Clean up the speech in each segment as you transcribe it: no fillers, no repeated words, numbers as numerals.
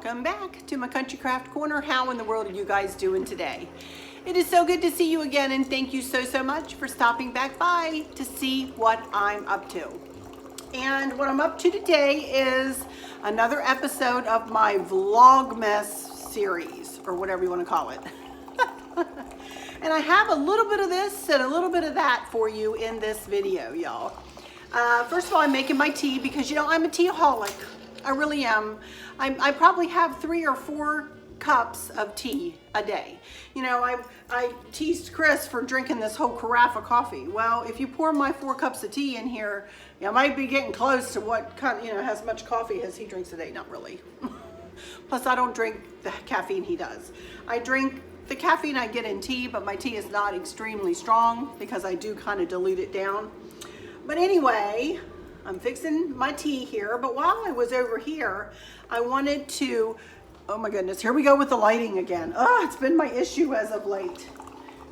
welcome back to my Country Craft Corner. How in the world are you guys doing today? It is so good to see you again, and thank you so much for stopping back by to see what I'm up to. And what I'm up to today is another episode of my VLOGMAS series, or whatever you want to call it. And I have a little bit of this and a little bit of that for you in this video, y'all. First of all, I'm making my tea because, you know, I'm a teaholic. I really am. I probably have 3 or 4 cups of tea a day. You know, I teased Chris for drinking this whole carafe of coffee. Well, if you pour my 4 cups of tea in here, you might be getting close to what kind, you know, as much coffee as he drinks a day. Not really. Plus, I don't drink the caffeine he does. I drink the caffeine I get in tea, but my tea is not extremely strong because I do kind of dilute it down. But anyway, I'm fixing my tea here, but while I was over here, I wanted to, oh my goodness, here we go with the lighting again. Oh, it's been my issue as of late.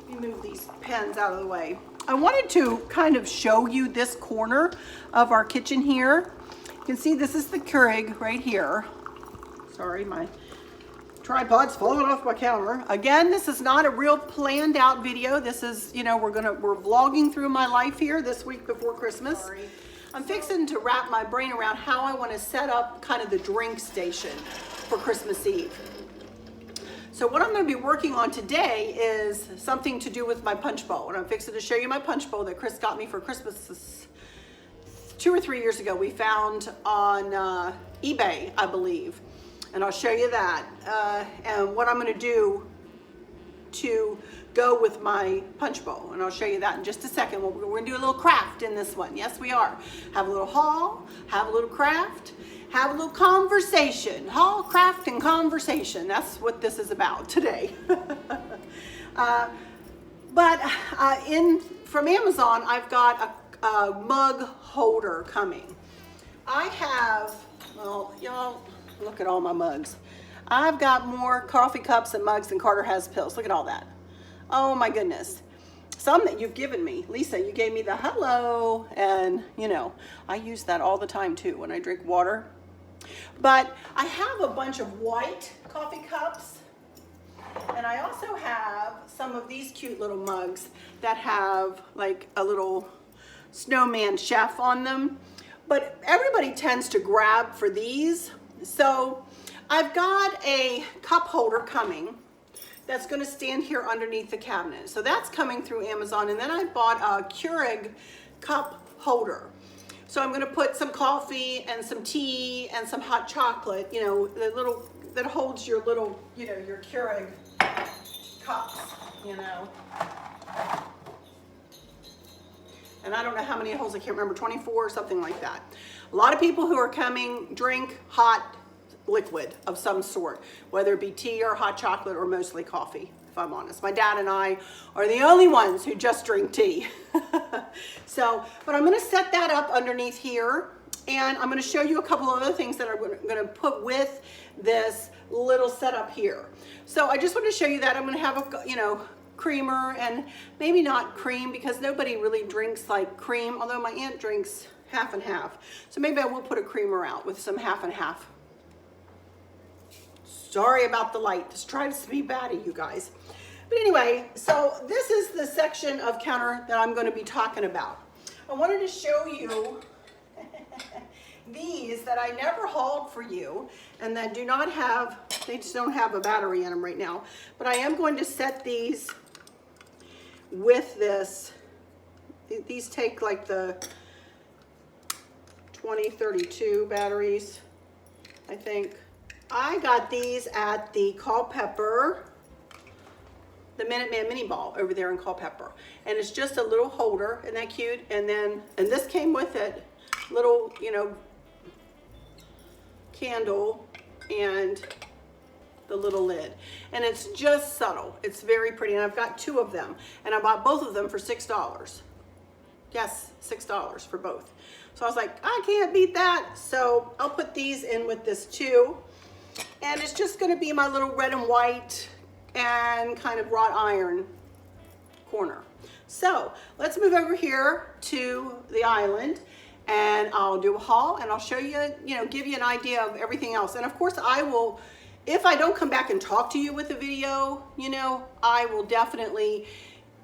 Let me move these pens out of the way. I wanted to kind of show you this corner of our kitchen here. You can see this is the Greige right here. Sorry, my tripod's falling off my counter. Again, this is not a real planned out video. This is, you know, we're vlogging through my life here this week before Christmas. Sorry. I'm fixing to wrap my brain around how I want to set up kind of the drink station for Christmas Eve. So what I'm going to be working on today is something to do with my punch bowl. And I'm fixing to show you my punch bowl that Chris got me for Christmas 2 or 3 years ago. We found on eBay, I believe. And I'll show you that. And what I'm going to do to go with my punch bowl, and I'll show you that in just a second. We're going to do a little craft in this one. Yes, we are. Have a little haul, have a little craft, have a little conversation. Haul, craft, and conversation. That's what this is about today. From Amazon, I've got a mug holder coming. I have, well, y'all, look at all my mugs. I've got more coffee cups and mugs than Carter has pills. Look at all that. Oh my goodness. Some that you've given me. Lisa, you gave me the hello. And you know, I use that all the time too when I drink water. But I have a bunch of white coffee cups. And I also have some of these cute little mugs that have like a little snowman chef on them. But everybody tends to grab for these. So I've got a cup holder coming that's going to stand here underneath the cabinet. So that's coming through Amazon. And then I bought a Greige cup holder. So I'm going to put some coffee and some tea and some hot chocolate, you know, the little, that holds your little, you know, your Greige cups, you know. And I don't know how many holes, I can't remember, 24 or something like that. A lot of people who are coming drink hot liquid of some sort, whether it be tea or hot chocolate or mostly coffee, if I'm honest. My dad and I are the only ones who just drink tea. So, but I'm going to set that up underneath here, and I'm going to show you a couple of other things that I'm going to put with this little setup here. So I just want to show you that I'm going to have a, you know, creamer, and maybe not cream because nobody really drinks like cream, although my aunt drinks half and half. So maybe I will put a creamer out with some half and half. Sorry about the light. Just trying to be batty, you guys. But anyway, so this is the section of counter that I'm going to be talking about. I wanted to show you these that I never hauled for you and that do not have, they just don't have a battery in them right now. But I am going to set these with this. These take like the 2032 batteries, I think. I got these at the Culpeper, the Minuteman Mini Ball over there in Culpeper. And it's just a little holder, isn't that cute? And then, and this came with it, little, you know, candle and the little lid. And it's just subtle. It's very pretty. And I've got 2 of them. And I bought both of them for $6. Yes, $6 for both. So I was like, I can't beat that. So I'll put these in with this too. And it's just going to be my little red and white and kind of wrought iron corner. So let's move over here to the island, and I'll do a haul, and I'll show you, you know, give you an idea of everything else. And of course I will if I don't come back and talk to you with a video, you know, I will definitely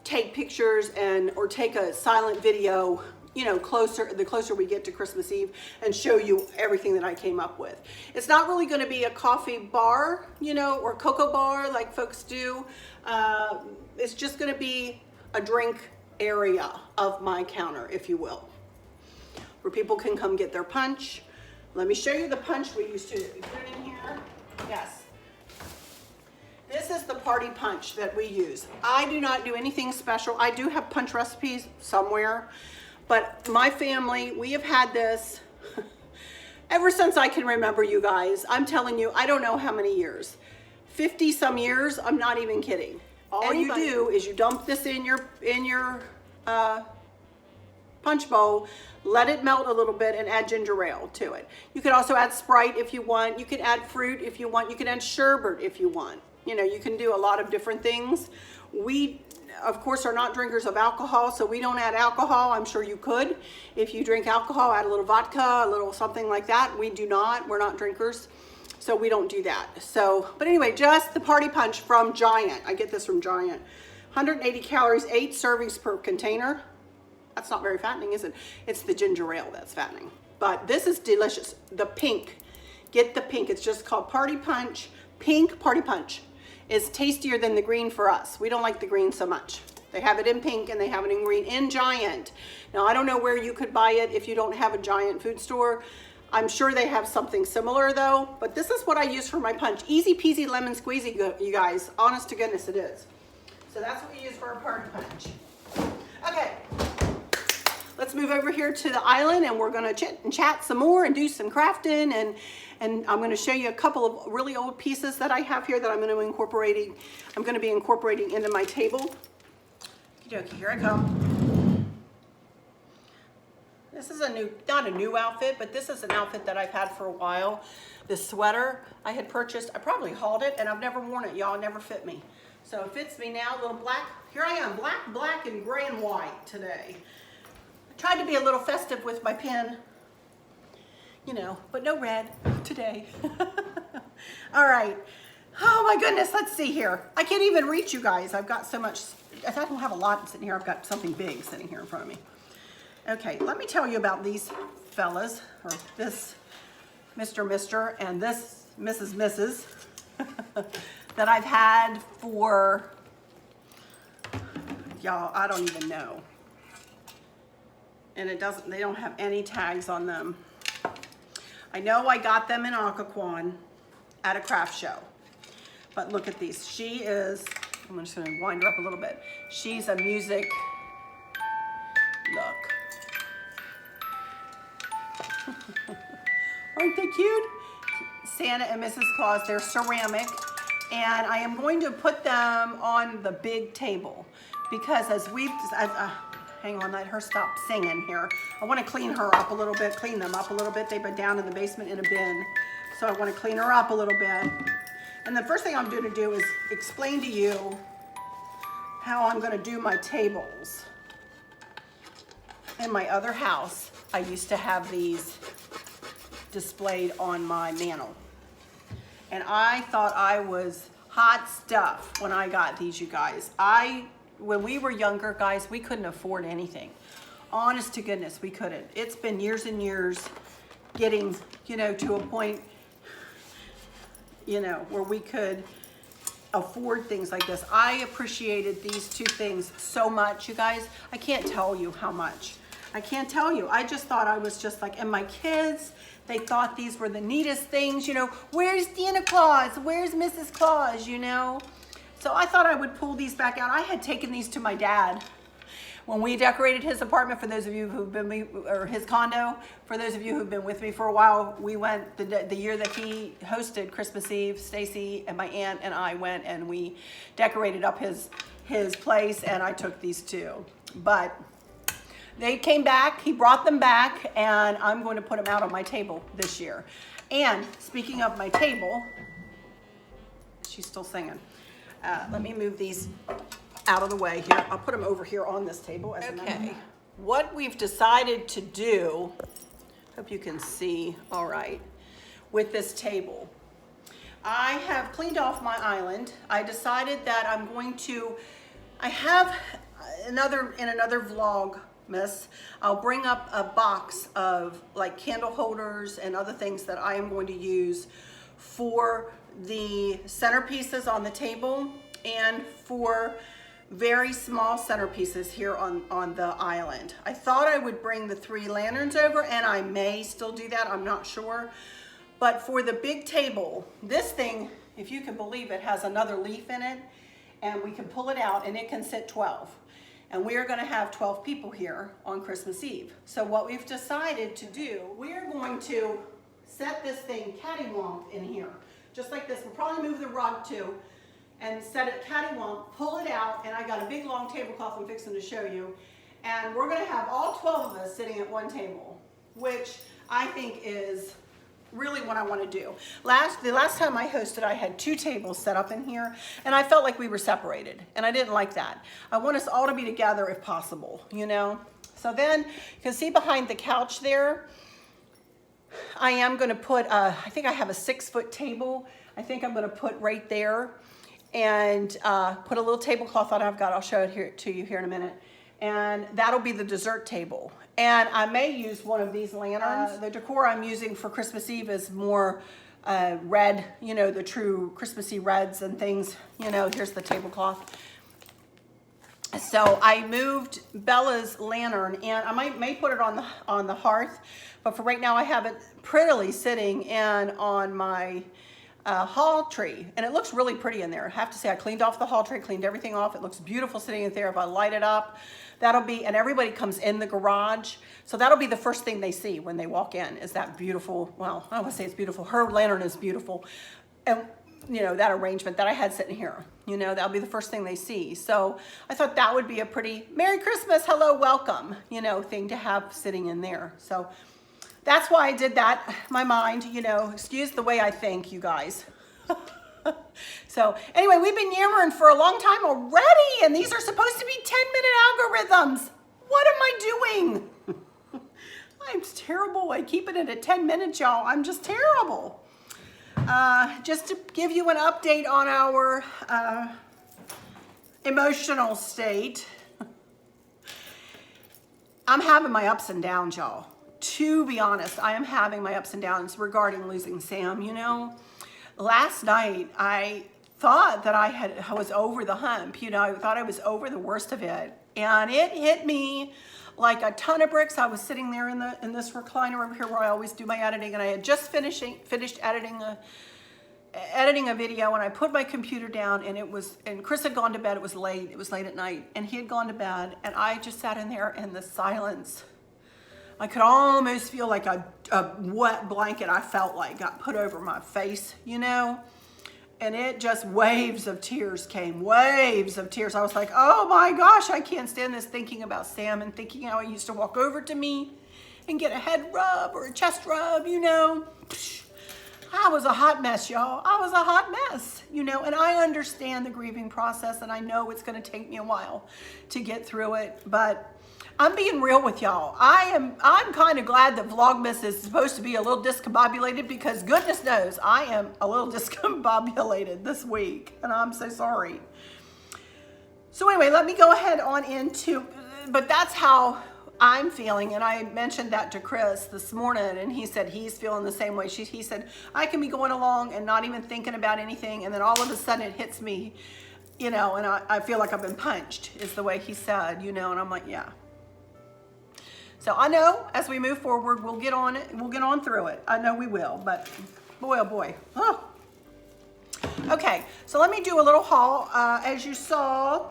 take pictures or take a silent video, you know, the closer we get to Christmas Eve, and show you everything that I came up with. It's not really going to be a coffee bar, you know, or cocoa bar like folks do. It's just going to be a drink area of my counter, if you will, where people can come get their punch. Let me show you the punch we used to do. We put it in here. Yes. This is the party punch that we use. I do not do anything special. I do have punch recipes somewhere, but my family, we have had this ever since I can remember, you guys. I'm telling you, I don't know how many years. 50 some years, I'm not even kidding. All you do is you dump this in your punch bowl, let it melt a little bit, and add ginger ale to it. You could also add Sprite if you want. You can add fruit if you want. You can add sherbet if you want. You know, you can do a lot of different things. We, of course, are not drinkers of alcohol, so we don't add alcohol. I'm sure you could. If you drink alcohol, add a little vodka, a little something like that. We do not. We're not drinkers, so we don't do that. So, but anyway, just the party punch from Giant. I get this from Giant. 180 calories, 8 servings per container. That's not very fattening, is it? It's the ginger ale that's fattening. But this is delicious. The pink. Get the pink. It's just called Party Punch. Pink Party Punch is tastier than the green for us. We don't like the green so much. They have it in pink and they have it in green in Giant. Now, I don't know where you could buy it if you don't have a Giant food store. I'm sure they have something similar though, but this is what I use for my punch. Easy peasy lemon squeezy, you guys. Honest to goodness, it is. So that's what we use for our party punch. Okay. Let's move over here to the island, and we're going to chit and chat some more and do some crafting, and I'm going to show you a couple of really old pieces that I have here that I'm going to be incorporating into my table. Okay, here I come. This is not a new outfit, but this is an outfit that I've had for a while. This sweater I had purchased. I probably hauled it, and I've never worn it, y'all. It never fit me. So it fits me now, a little black. Here I am, black, and gray and white today. Tried to be a little festive with my pen, you know, but no red today. All right. Oh my goodness, let's see here. I can't even reach you guys. I've got so much, I don't have a lot sitting here. I've got something big sitting here in front of me. Okay, let me tell you about these fellas, or this Mr. and this Mrs. that I've had for, y'all, I don't even know. And they don't have any tags on them. I know I got them in Occoquan at a craft show. But look at these. She is, I'm just gonna wind her up a little bit. She's a music, look. Aren't they cute? Santa and Mrs. Claus, they're ceramic. And I am going to put them on the big table because hang on, let her stop singing here. I want to clean them up a little bit. They've been down in the basement in a bin. So I want to clean her up a little bit. And the first thing I'm going to do is explain to you how I'm going to do my tables. In my other house, I used to have these displayed on my mantle. And I thought I was hot stuff when I got these, you guys. When we were younger, guys, we couldn't afford anything. Honest to goodness, we couldn't. It's been years and years getting, you know, to a point, you know, where we could afford things like this. I appreciated these two things so much, you guys. I can't tell you how much. I can't tell you. I just thought I was just like, and my kids, they thought these were the neatest things, you know. Where's Santa Claus? Where's Mrs. Claus, you know? So I thought I would pull these back out. I had taken these to my dad when we decorated his apartment. For those of you who've been, or his condo, for those of you who've been with me for a while, we went the year that he hosted Christmas Eve. Stacy and my aunt and I went and we decorated up his place, and I took these too. But they came back, he brought them back, and I'm going to put them out on my table this year. And speaking of my table, she's still singing. Let me move these out of the way here. I'll put them over here on this table. Okay, what we've decided to do, hope you can see all right, with this table. I have cleaned off my island. I decided that I'm going to, I have in another VLOGMAS, I'll bring up a box of like candle holders and other things that I am going to use for the centerpieces on the table and for very small centerpieces here on the island. I thought I would bring the 3 lanterns over, and I may still do that, I'm not sure. But for the big table, this thing, if you can believe it, has another leaf in it, and we can pull it out and it can sit 12. And we are gonna have 12 people here on Christmas Eve. So what we've decided to do, we are going to set this thing cattywomp in here. Just like this. We'll probably move the rug too and set it cattywomp, pull it out, and I got a big long tablecloth I'm fixing to show you. And we're gonna have all 12 of us sitting at one table, which I think is really what I want to do. The last time I hosted, I had 2 tables set up in here, and I felt like we were separated, and I didn't like that. I want us all to be together if possible, you know? So then, you can see behind the couch there, I am going to put, I think I have a 6-foot table. I think I'm going to put right there, and put a little tablecloth that I've got. I'll show it here to you here in a minute. And that'll be the dessert table. And I may use one of these lanterns. The decor I'm using for Christmas Eve is more red, you know, the true Christmassy reds and things. You know, here's the tablecloth. So I moved Bella's lantern, and I may put it on the hearth, but for right now I have it prettily sitting in on my hall tree, and it looks really pretty in there. I have to say, I cleaned off the hall tree, cleaned everything off. It looks beautiful sitting in there. If I light it up, that'll be, and everybody comes in the garage, so that'll be the first thing they see when they walk in, is that beautiful, well, I don't want to say it's beautiful, her lantern is beautiful, and you know, that arrangement that I had sitting here, you know, that'll be the first thing they see. So I thought that would be a pretty Merry Christmas, hello, welcome, you know, thing to have sitting in there. So that's why I did that. My mind, you know, excuse the way I think, you guys. So anyway, we've been yammering for a long time already, and these are supposed to be 10-minute algorithms. What am I doing? I'm terrible at keeping it at 10 minutes, y'all. I'm just terrible. Just to give you an update on our emotional state, I'm having my ups and downs, y'all. To be honest, I am having my ups and downs regarding losing Sam. You know, last night I thought that I was over the hump. You know, I thought I was over the worst of it, and it hit me like a ton of bricks. I was sitting there in this recliner over here where I always do my editing, and I had just finished editing a video, and I put my computer down, and Chris had gone to bed. It was late at night, and he had gone to bed, and I just sat in there in the silence. I could almost feel like a wet blanket, I felt like, got put over my face, you know? And it just, waves of tears came, waves of tears. I was like, oh my gosh, I can't stand this, thinking about Sam and thinking how he used to walk over to me and get a head rub or a chest rub, you know? I was a hot mess, y'all. I was a hot mess, you know, and I understand the grieving process, and I know it's going to take me a while to get through it, but I'm being real with y'all. I'm kind of glad that VLOGMAS is supposed to be a little discombobulated, because goodness knows I am a little discombobulated this week, and I'm so sorry. So anyway, let me go ahead on into, but that's how I'm feeling, and I mentioned that to Chris this morning, and he said he's feeling the same way. He said, I can be going along and not even thinking about anything, and then all of a sudden it hits me, you know, and I feel like I've been punched, is the way he said, you know, and I'm like, yeah. So I know as we move forward, we'll get on it, we'll get on through it. I know we will, but boy, oh boy. Oh. Okay, so let me do a little haul. As you saw,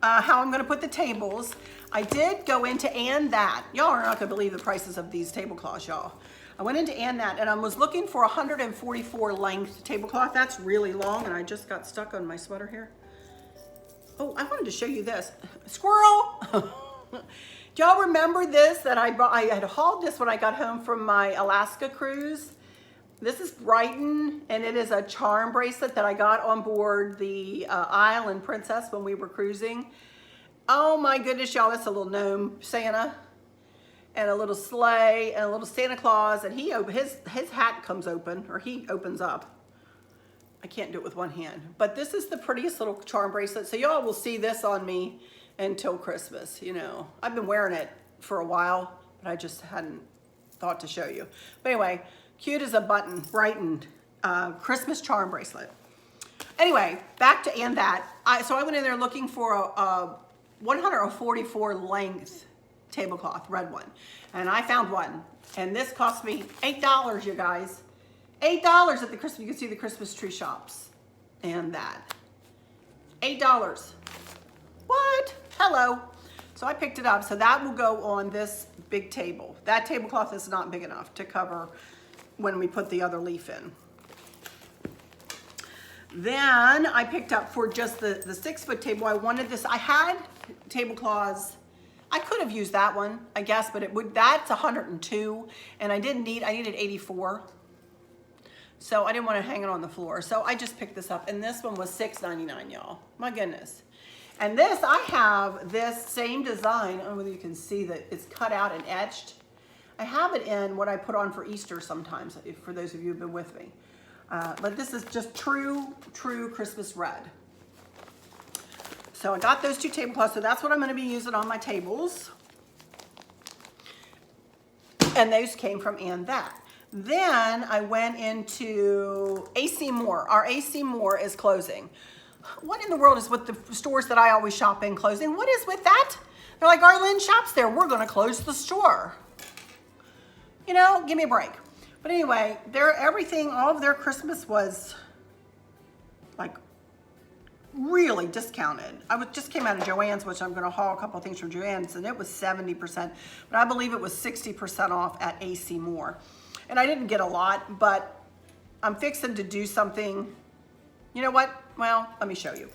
how I'm gonna put the tables. I did go into and that. Y'all are not gonna believe the prices of these tablecloths, y'all. I went into and that, and I was looking for 144 length tablecloth. That's really long, and I just got stuck on my sweater here. Oh, I wanted to show you this. Squirrel! Do y'all remember this that I bought? I had hauled this when I got home from my Alaska cruise. This is Brighton, and it is a charm bracelet that I got on board the Island Princess when we were cruising. Oh my goodness, y'all, that's a little gnome Santa. and a little sleigh and a little Santa Claus, and his hat comes open, or he opens up. I can't do it with one hand, but this is the prettiest little charm bracelet. So y'all will see this on me until Christmas. You know, I've been wearing it for a while, but I just hadn't thought to show you. But anyway, cute as a button, brightened Christmas charm bracelet. Anyway, back to and that. So I went in there looking for a 144 length tablecloth, red one, and I found one, and this cost me $8, you guys. $8 at the Christmas. You can see the Christmas tree shops, and that $8. What? Hello. So I picked it up. So that will go on this big table. That tablecloth is not big enough to cover when we put the other leaf in. Then I picked up for just the 6-foot table. I wanted this. I had tablecloths. I could have used that one, I guess, but that's 102, and I needed 84. So I didn't want to hang it on the floor. So I just picked this up, and this one was $6.99, y'all. My goodness. And this, I have this same design. I don't know whether you can see that it's cut out and etched. I have it in what I put on for Easter sometimes, for those of you who've been with me. But this is just true Christmas red. So I got those 2 tablecloths, so that's what I'm going to be using on my tables. And those came from And That. Then I went into AC Moore. Our AC Moore is closing. What in the world is with the stores that I always shop in closing? What is with that? They're like, Arlene shops there. We're going to close the store. You know, give me a break. But anyway, all of their Christmas was like really discounted. Just came out of Joann's, which I'm going to haul a couple of things from Joann's, and it was 70%, but I believe it was 60% off at AC Moore. And I didn't get a lot, but I'm fixing to do something. You know what? Well, let me show you.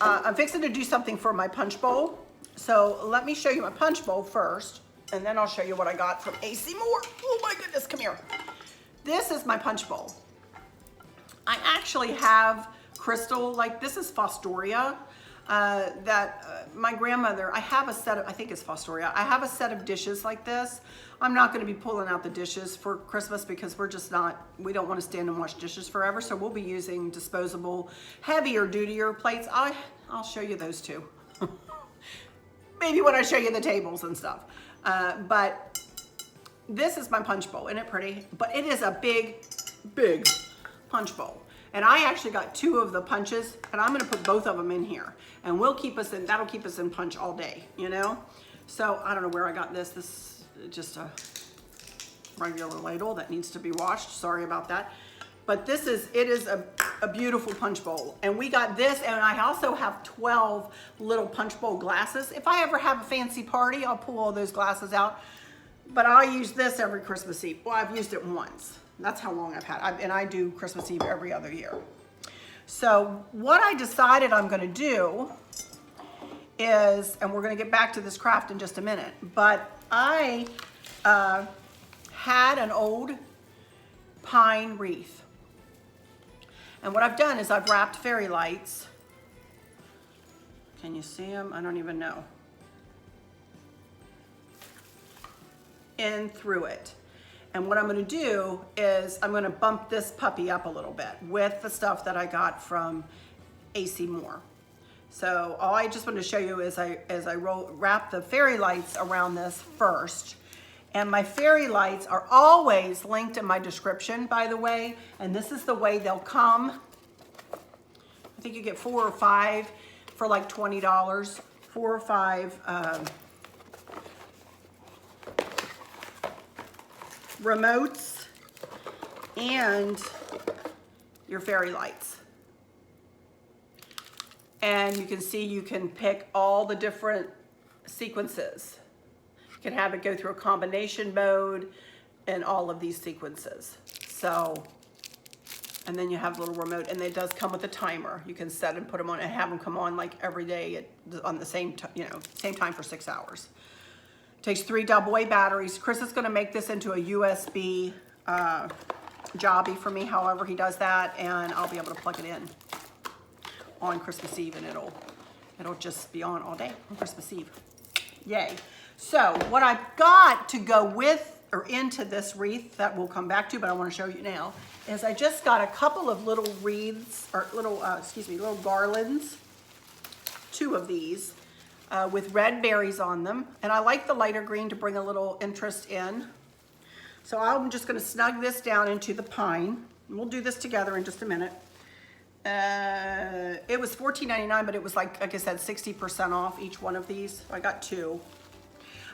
I'm fixing to do something for my punch bowl. So let me show you my punch bowl first, and then I'll show you what I got from AC Moore. Oh my goodness, come here. This is my punch bowl. I actually have crystal, like this is Fostoria, my grandmother, I have a set of, I think it's Fostoria, I have a set of dishes like this. I'm not going to be pulling out the dishes for Christmas because we don't want to stand and wash dishes forever, so we'll be using disposable, heavier, dutier plates. I'll show you those too. Maybe when I show you the tables and stuff. But this is my punch bowl. Isn't it pretty? But it is a big, big punch bowl. And I actually got 2 of the punches, and I'm going to put both of them in here. And that'll keep us in punch all day, you know? So I don't know where I got this. This is just a regular ladle that needs to be washed. Sorry about that. But it is a beautiful punch bowl. And we got this, and I also have 12 little punch bowl glasses. If I ever have a fancy party, I'll pull all those glasses out. But I'll use this every Christmas Eve. Well, I've used it once. That's how long I've had it. And I do Christmas Eve every other year. So what I decided I'm going to do is, and we're going to get back to this craft in just a minute, but I had an old pine wreath. And what I've done is I've wrapped fairy lights. Can you see them? I don't even know. In through it. And what I'm going to do is I'm going to bump this puppy up a little bit with the stuff that I got from AC Moore. So all I just wanted to show you is I wrap the fairy lights around this first. And my fairy lights are always linked in my description, by the way. And this is the way they'll come. I think you get 4 or 5 for like $20. 4 or 5 remotes and your fairy lights. And you can see you can pick all the different sequences. You can have it go through a combination mode and all of these sequences. So, and then you have a little remote, and it does come with a timer. You can set and put them on and have them come on like every day on the same time for 6 hours. Takes 3 AA batteries. Chris is going to make this into a USB jobby for me, however he does that, and I'll be able to plug it in on Christmas Eve, and it'll just be on all day on Christmas Eve. Yay. So what I've got to go with or into this wreath that we'll come back to, but I want to show you now, is I just got a couple of little wreaths, or little, little garlands, 2 of these, with red berries on them. And I like the lighter green to bring a little interest in. So I'm just going to snug this down into the pine. And we'll do this together in just a minute. It was $14.99, but it was like I said, 60% off each one of these. I got 2.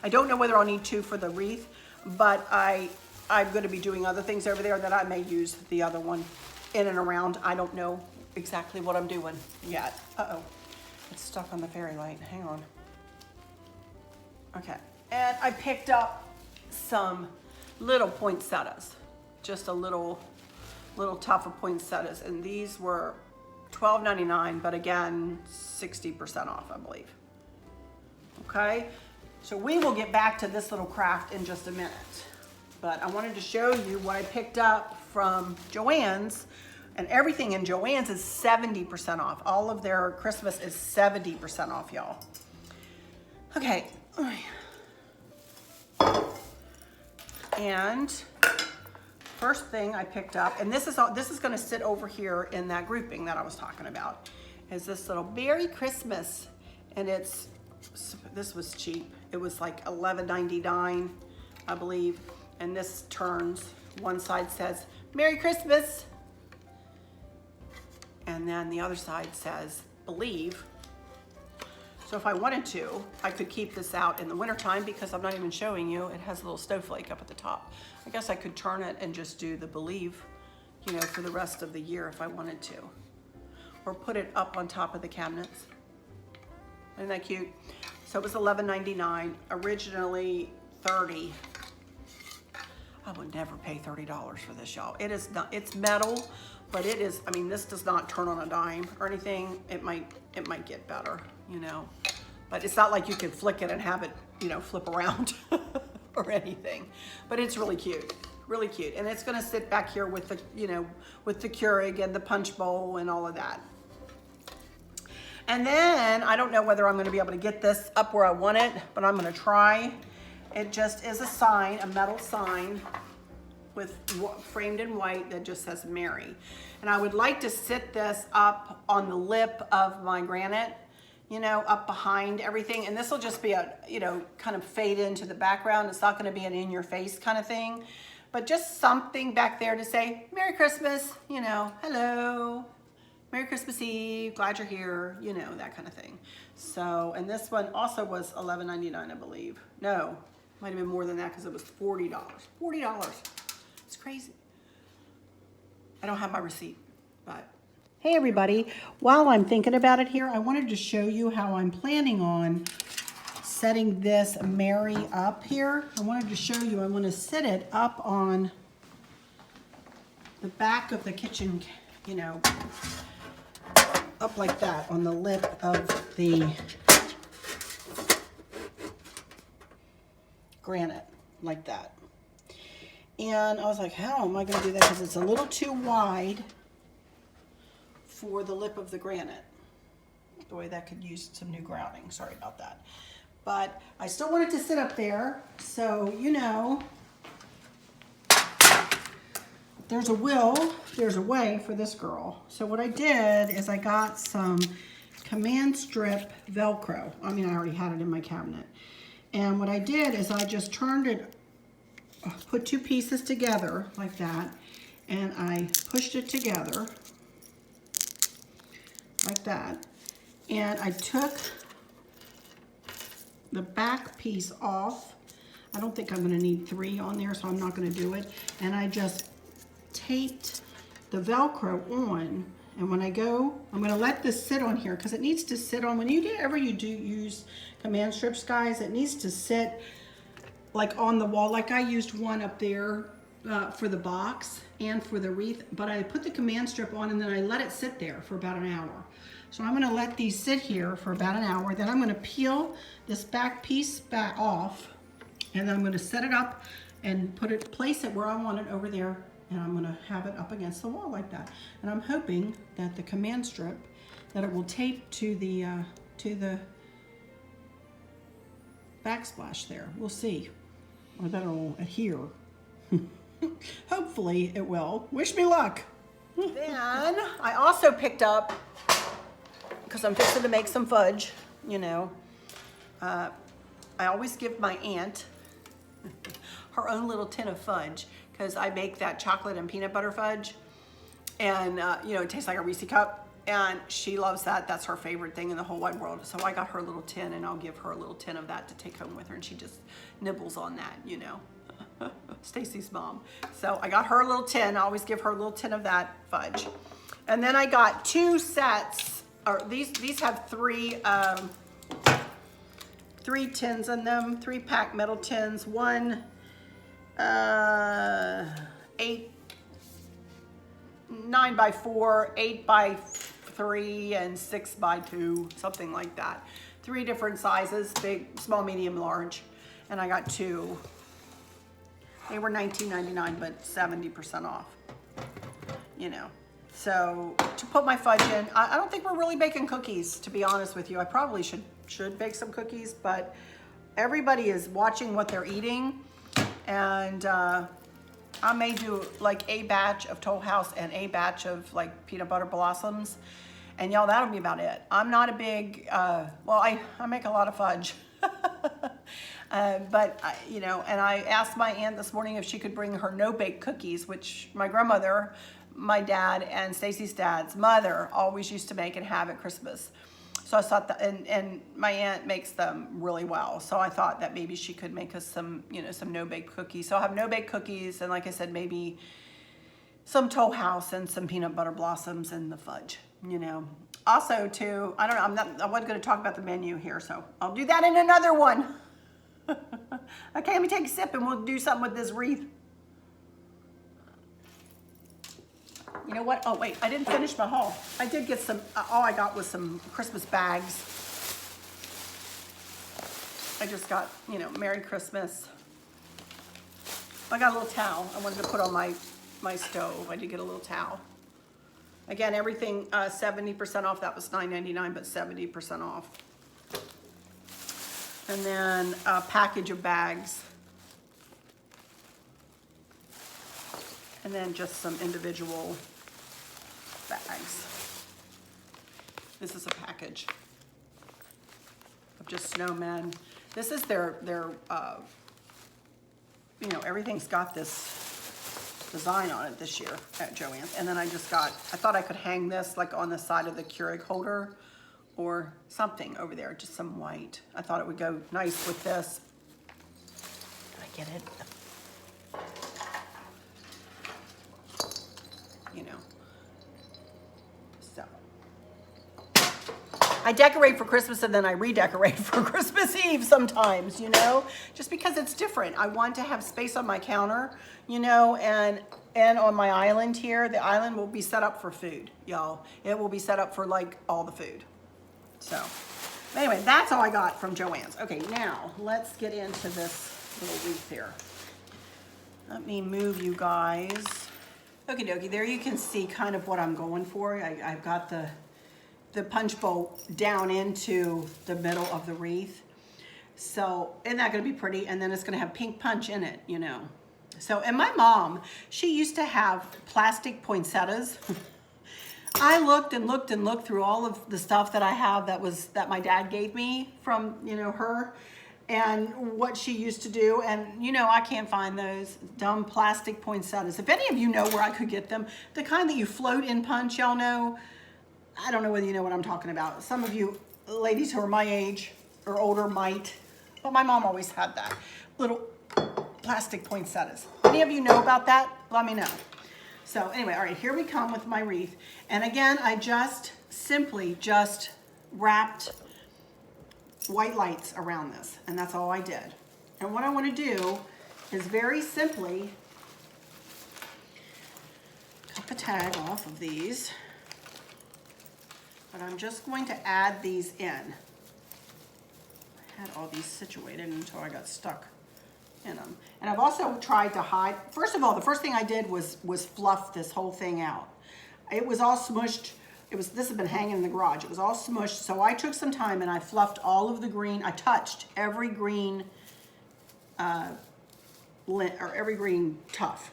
I don't know whether I'll need 2 for the wreath, but I'm going to be doing other things over there that I may use the other one in and around. I don't know exactly what I'm doing yet. Uh-oh, it's stuck on the fairy light. Hang on. Okay, and I picked up some little poinsettias, just a little tuft of poinsettias, and these were $12.99, but again, 60% off, I believe. Okay. So we will get back to this little craft in just a minute. But I wanted to show you what I picked up from Joann's. And everything in Joann's is 70% off. All of their Christmas is 70% off, y'all. Okay. And first thing I picked up, and this is going to sit over here in that grouping that I was talking about, is this little Merry Christmas. And this was cheap. It was like $11.99, I believe. And this turns, one side says, Merry Christmas. And then the other side says, Believe. So if I wanted to, I could keep this out in the wintertime because I'm not even showing you. It has a little snowflake up at the top. I guess I could turn it and just do the Believe, for the rest of the year if I wanted to. Or put it up on top of the cabinets. Isn't that cute? So it was $11.99, originally $30. I would never pay $30 for this, y'all. It is not, it's metal, but it is, this does not turn on a dime or anything. It might get better, but it's not like you can flick it and have it, flip around or anything, but it's really cute, really cute. And it's gonna sit back here with the, with the Keurig and the punch bowl and all of that. And then, I don't know whether I'm gonna be able to get this up where I want it, but I'm gonna try. It just is a sign, a metal sign with framed in white that just says Mary. And I would like to sit this up on the lip of my granite, up behind everything. And this will just be a, kind of fade into the background. It's not gonna be an in your face kind of thing, but just something back there to say, Merry Christmas, hello. Merry Christmas Eve, glad you're here, that kind of thing. So, and this one also was $11.99, I believe. No, might have been more than that because it was $40. $40. It's crazy. I don't have my receipt, but. Hey everybody, while I'm thinking about it here, I wanted to show you how I'm planning on setting this Mary up here. I wanted to show you, I want to set it up on the back of the kitchen, up like that on the lip of the granite, like that. And I was like, how am I going to do that? Because it's a little too wide for the lip of the granite. Boy, that could use some new grouting. Sorry about that. But I still want it to sit up there. So, there's a will, there's a way for this girl. So what I did is I got some command strip Velcro. I already had it in my cabinet. And what I did is I just turned it, put 2 pieces together like that, and I pushed it together like that. And I took the back piece off. I don't think I'm gonna need 3 on there, so I'm not gonna do it. And I just taped the Velcro on, and when I go, I'm going to let this sit on here because it needs to sit on, whenever you do use command strips, guys, it needs to sit like on the wall. Like I used one up there for the box and for the wreath, but I put the command strip on and then I let it sit there for about an hour. So I'm going to let these sit here for about an hour. Then I'm going to peel this back piece back off, and then I'm going to set it up and place it where I want it over there. And I'm going to have it up against the wall like that. And I'm hoping that the command strip, that it will tape to the backsplash there. We'll see. Or that it'll adhere. Hopefully it will. Wish me luck. Then I also picked up, because I'm fixing to make some fudge, you know. I always give my aunt her own little tin of fudge, because I make that chocolate and peanut butter fudge. And, you know, it tastes like a Reese cup. And she loves that. That's her favorite thing in the whole wide world. So I got her a little tin, and I'll give her a little tin of that to take home with her. And she just nibbles on that, you know. Stacy's mom. So I got her a little tin. I always give her a little tin of that fudge. And then I got 2 sets, or these have 3 tins in them, 3-pack metal tins. One 9x4, 8x3, and 6x2, something like that. 3 different sizes, big, small, medium, large. And I got 2. They were $19.99, but 70% off, you know. So to put my fudge in, I don't think we're really baking cookies, to be honest with you. I probably should bake some cookies, but everybody is watching what they're eating. And I may do like a batch of Toll House and a batch of like peanut butter blossoms. And y'all, that'll be about it. I'm not a big, well, I make a lot of fudge. But, you know, and I asked my aunt this morning if she could bring her no-bake cookies, which my grandmother, my dad, and Stacy's dad's mother always used to make and have at Christmas. So I thought that, and my aunt makes them really well. So I thought that maybe she could make us some, you know, some no-bake cookies. So I'll have no-bake cookies, and like I said, maybe some Toll House and some peanut butter blossoms and the fudge, you know. Also, too, I don't know, I wasn't going to talk about the menu here, so I'll do that in another one. Okay, let me take a sip and we'll do something with this wreath. You know what? Oh, wait, I didn't finish my haul. I did get some, all I got was some Christmas bags. I just got, you know, Merry Christmas. I got a little towel I wanted to put on my stove. I did get a little towel. Again, everything 70% off. That was $9.99, but 70% off. And then a package of bags. And then just some individual bags. This is a package of just snowmen. This is their you know, everything's got this design on it this year at Joann's. And then I just got, I thought I could hang this like on the side of the Keurig holder or something over there, just some white. I thought it would go nice with this. Did I get it? You know, so. I decorate for Christmas and then I redecorate for Christmas Eve sometimes, you know, just because it's different. I want to have space on my counter, you know, and on my island here, the island will be set up for food, y'all. It will be set up for like all the food. So anyway, that's all I got from Joann's. Okay, now let's get into this little wreath here. Let me move you guys. Okie dokie, there you can see kind of what I'm going for. I've got the punch bowl down into the middle of the wreath. So isn't that gonna be pretty? And then it's gonna have pink punch in it, you know. So, and my mom, she used to have plastic poinsettias. I looked and looked and looked through all of the stuff that I have that my dad gave me from, you know, her and what she used to do. And, you know, I can't find those dumb plastic poinsettias. If any of you know where I could get them, the kind that you float in punch, y'all know. I don't know whether you know what I'm talking about. Some of you ladies who are my age or older might, but my mom always had that. Little plastic poinsettias. Any of you know about that? Let me know. So anyway, all right, here we come with my wreath. And again, I simply wrapped white lights around this, and that's all I did. And what I want to do is very simply cut the tag off of these, but I'm just going to add these in. I had all these situated until I got stuck in them. And I've also tried to hide, first of all, the first thing I did was fluff this whole thing out. It was all smushed this had been hanging in the garage. It was all smushed. So I took some time and I fluffed all of the green. I touched every green, every green tuff.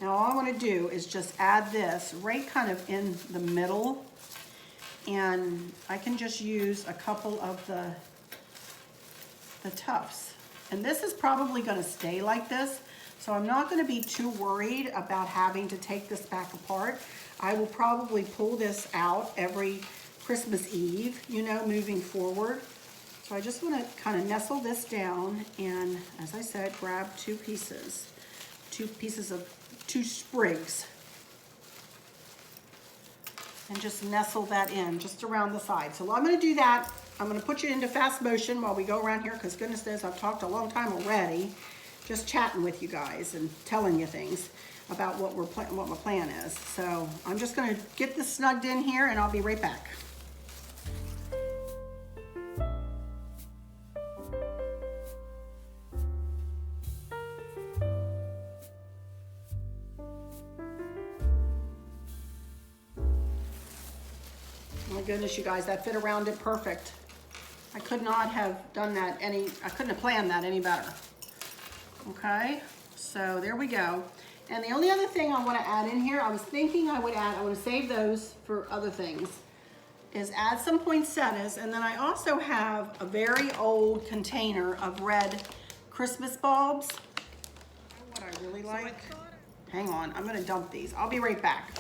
Now all I want to do is just add this right kind of in the middle, and I can just use a couple of the tufts. And this is probably going to stay like this, so I'm not going to be too worried about having to take this back apart. I will probably pull this out every Christmas Eve, you know, moving forward. So I just want to kind of nestle this down and, as I said, grab two sprigs, and just nestle that in just around the side. So I'm going to do that. I'm going to put you into fast motion while we go around here, because goodness knows I've talked a long time already, just chatting with you guys and telling you things about what my plan is. So I'm just going to get this snugged in here, and I'll be right back. My goodness, you guys, that fit around it perfect. I could not have done that I couldn't have planned that any better. Okay, so there we go. And the only other thing I want to add in here, I was thinking I want to save those for other things, is add some poinsettias. And then I also have a very old container of red Christmas bulbs. What I really like. Hang on, I'm going to dump these. I'll be right back.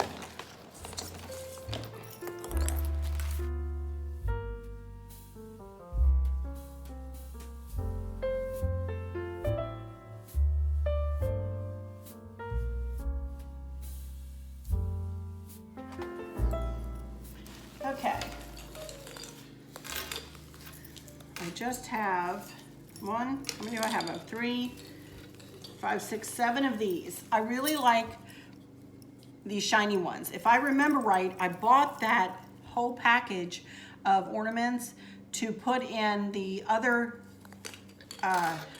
Okay, I just have how many do I have? 3, 5, 6, 7 of these. I really like these shiny ones. If I remember right, I bought that whole package of ornaments to put in the other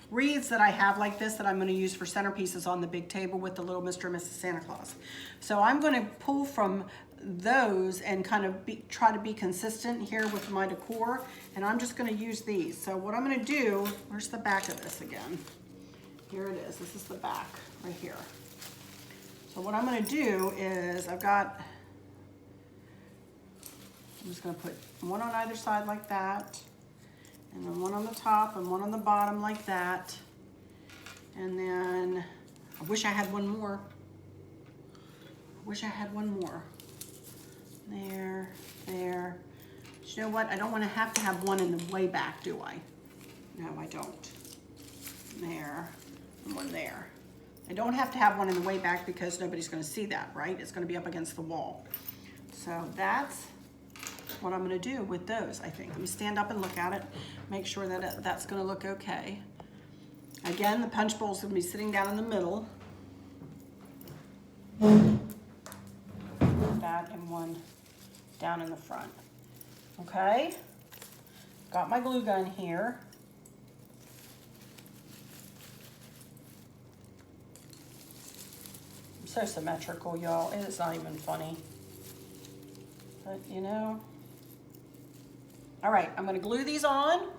wreaths that I have like this that I'm going to use for centerpieces on the big table with the little Mr. and Mrs. Santa Claus. So I'm going to pull from those and kind of try to be consistent here with my decor, and I'm just going to use these. So what I'm going to do, where's the back of this again? Here it is. This is the back right here. So what I'm going to do is I'm just going to put one on either side like that, and then one on the top and one on the bottom like that. And then I wish I had one more. There. But you know what? I don't want to have one in the way back, do I? No, I don't. There, and one there. I don't have to have one in the way back because nobody's going to see that, right? It's going to be up against the wall. So that's what I'm going to do with those, I think. Let me stand up and look at it, make sure that that's going to look okay. Again, the punch bowl's going to be sitting down in the middle. That and one down in the front. Okay, got my glue gun here. I'm so symmetrical, y'all. It is not even funny. But you know. All right, I'm going to glue these on.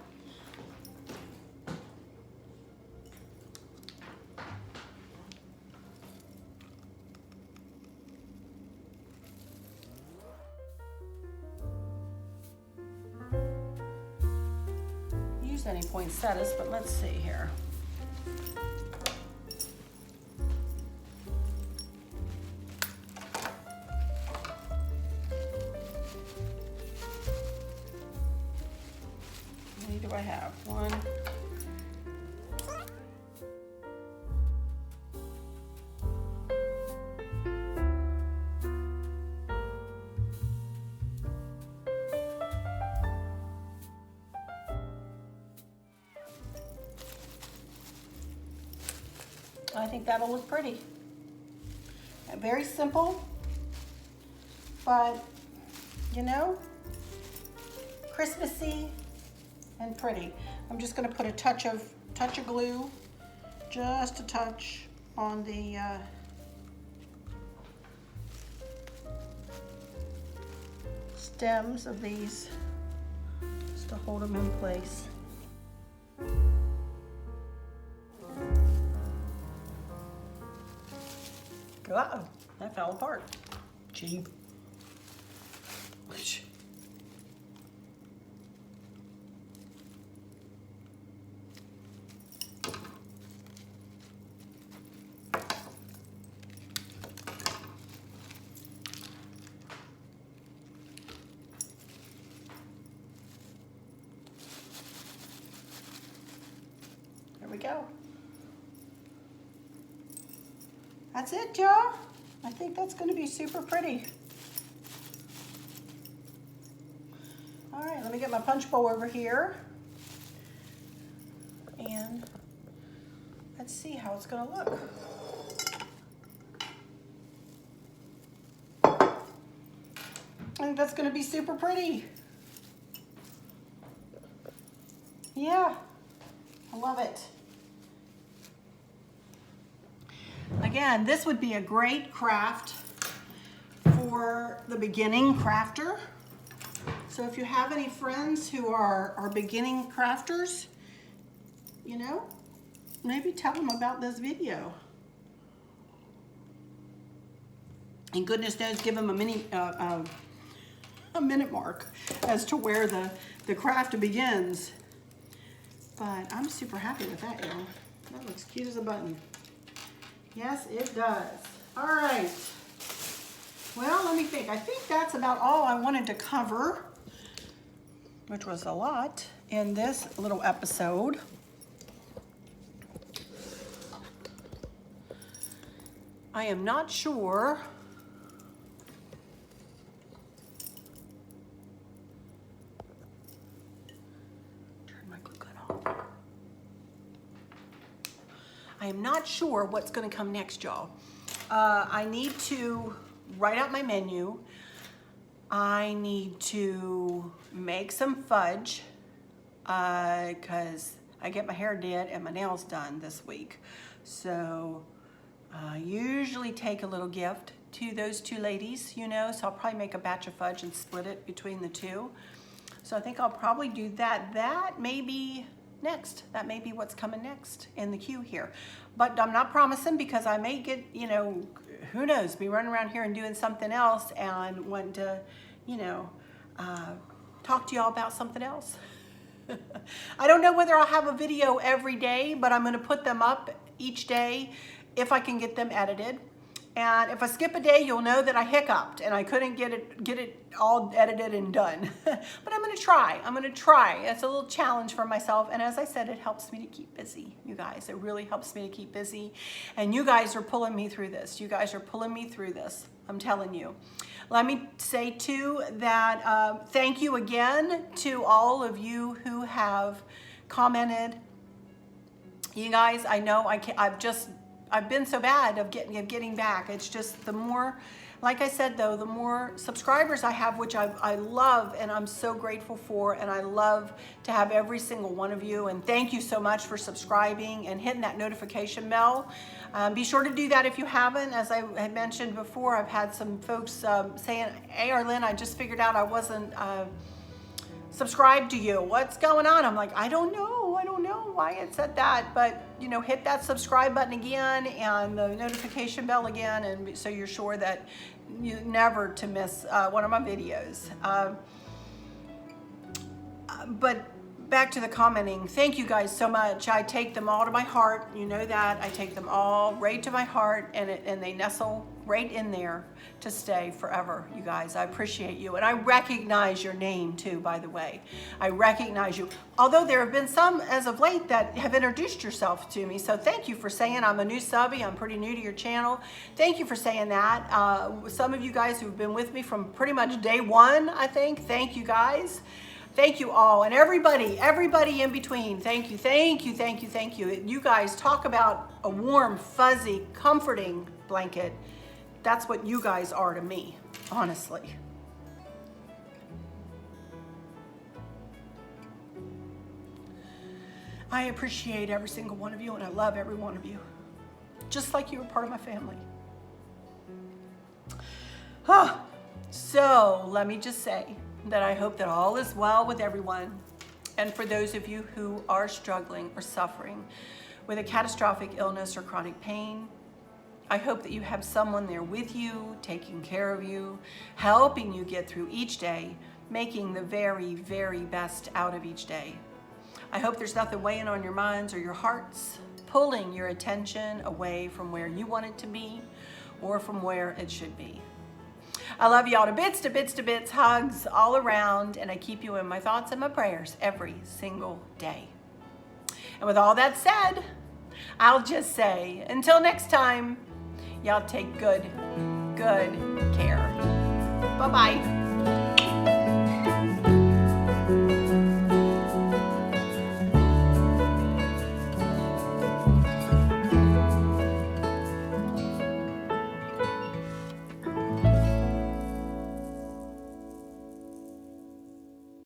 Any poinsettias, but let's see here. How many do I have? One. I think that'll look pretty. Very simple, but you know, Christmassy and pretty. I'm just going to put a touch of glue, just a touch on the. stems of these just to hold them in place. Uh-oh, that fell apart. Cheap. There we go. That's it, y'all. I think that's going to be super pretty. All right, let me get my punch bowl over here. And let's see how it's going to look. I think that's going to be super pretty. Yeah, I love it. Again, this would be a great craft for the beginning crafter. So if you have any friends who are beginning crafters, you know, maybe tell them about this video. And goodness knows, give them a minute mark as to where the craft begins. But I'm super happy with that, y'all. That looks cute as a button. Yes, it does. All right. Well, let me think. I think that's about all I wanted to cover, which was a lot in this little episode. I am not sure. Turn my glue gun off. I am not sure what's going to come next, y'all. I need to write out my menu. I need to make some fudge because I get my hair did and my nails done this week. So I usually take a little gift to those two ladies, you know, so I'll probably make a batch of fudge and split it between the two. So I think I'll probably do that. That may be next. That may be what's coming next in the queue here. But I'm not promising because I may get, you know, who knows, be running around here and doing something else and want to, you know, talk to y'all about something else. I don't know whether I'll have a video every day, but I'm going to put them up each day if I can get them edited. And if I skip a day, you'll know that I hiccuped and I couldn't get it all edited and done. But I'm gonna try. I'm gonna try. It's a little challenge for myself. And as I said, it helps me to keep busy, you guys. It really helps me to keep busy. And you guys are pulling me through this. You guys are pulling me through this. I'm telling you. Let me say too that thank you again to all of you who have commented. You guys, I know I've been so bad of getting back. It's just the more, like I said though, the more subscribers I have, which I love and I'm so grateful for, and I love to have every single one of you. And thank you so much for subscribing and hitting that notification bell. Be sure to do that if you haven't. As I had mentioned before, I've had some folks saying, "Hey, Arlene, I just figured out I wasn't subscribed to you. What's going on?" I'm like, I don't know why it said that, but you know, hit that subscribe button again and the notification bell again, and so you're sure that you never to miss one of my videos. But back to the commenting. Thank you guys so much. I take them all to my heart. You know that. I take them all right to my heart, and they nestle right in there to stay forever, you guys. I appreciate you. And I recognize your name too, by the way. I recognize you. Although there have been some as of late that have introduced yourself to me. So thank you for saying I'm a new subby. I'm pretty new to your channel. Thank you for saying that. Some of you guys who've been with me from pretty much day one, I think. Thank you guys. Thank you all, and everybody in between. Thank you, thank you, thank you, thank you. You guys talk about a warm, fuzzy, comforting blanket. That's what you guys are to me, honestly. I appreciate every single one of you, and I love every one of you. Just like you were part of my family. So, let me just say, that I hope that all is well with everyone. And for those of you who are struggling or suffering with a catastrophic illness or chronic pain, I hope that you have someone there with you, taking care of you, helping you get through each day, making the very, very best out of each day. I hope there's nothing weighing on your minds or your hearts, pulling your attention away from where you want it to be or from where it should be. I love you all to bits, to bits, to bits, hugs all around, and I keep you in my thoughts and my prayers every single day. And with all that said, I'll just say, until next time, y'all take good care. Bye-bye.